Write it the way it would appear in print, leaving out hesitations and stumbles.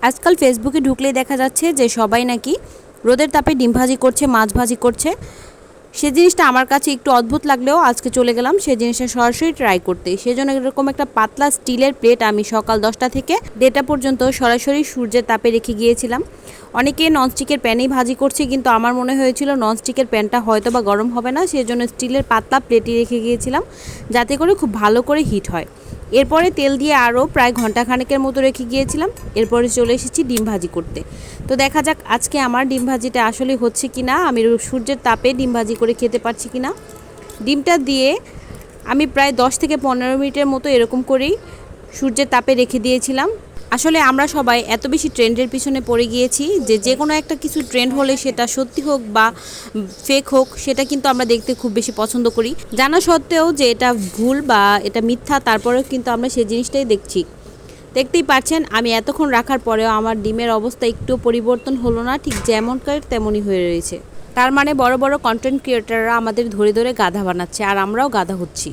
আজকাল ফেসবুকে ঢুকলেই দেখা যাচ্ছে যে সবাই নাকি রোদের তাপে ডিম ভাজি করছে, মাছ ভাজি করছে। সে জিনিসটা আমার কাছে একটু অদ্ভুত লাগলেও আজকে চলে গেলাম সেই জিনিসটা সরাসরি ট্রাই করতে। সেজন্য এরকম একটা পাতলা স্টিলের প্লেট আমি সকাল 10টা থেকে 1:30 পর্যন্ত সরাসরি সূর্যের তাপে রেখে গিয়েছিলাম। অনেকে ননস্টিকের প্যানেই ভাজি করছে, কিন্তু আমার মনে হয়েছিল ননস্টিকের প্যানটা হয়তো বা গরম হবে না, সেজন্য স্টিলের পাতলা প্লেটই রেখে গিয়েছিলাম যাতে করে খুব ভালো করে হিট হয়। এরপরে তেল দিয়ে আরও প্রায় ঘন্টাখানেকের মতো রেখে গিয়েছিলাম। এরপরে চলে এসেছি ডিম ভাজি করতে। তো দেখা যাক আজকে আমার ডিম ভাজিটা আসলে হচ্ছে কি না, আমি সূর্যের তাপে ডিম ভাজি করে খেতে পারছি কি না। ডিমটা দিয়ে আমি প্রায় 10 থেকে 15 মিনিটের মতো এরকম করেই সূর্যের তাপে রেখে দিয়েছিলাম। আসলে আমরা সবাই এত বেশি ট্রেন্ডের পিছনে পড়ে গিয়েছি যে কোনো একটা কিছু ট্রেন্ড হলে সেটা সত্যি হোক বা ফেক হোক, সেটা কিন্তু আমরা দেখতে খুব বেশি পছন্দ করি। জানা সত্ত্বেও যে এটা ভুল বা এটা মিথ্যা, তারপরেও কিন্তু আমরা সেই জিনিসটাই দেখছি। দেখতেই পাচ্ছেন আমি এতক্ষণ রাখার পরেও আমার ডিমের অবস্থা একটু পরিবর্তন হলো না, ঠিক যেমনকার তেমনই হয়ে রয়েছে। তার মানে বড় বড় কন্টেন্ট ক্রিয়েটাররা আমাদের ধরে ধরে গাধা বানাচ্ছে, আর আমরাও গাধা হচ্ছি।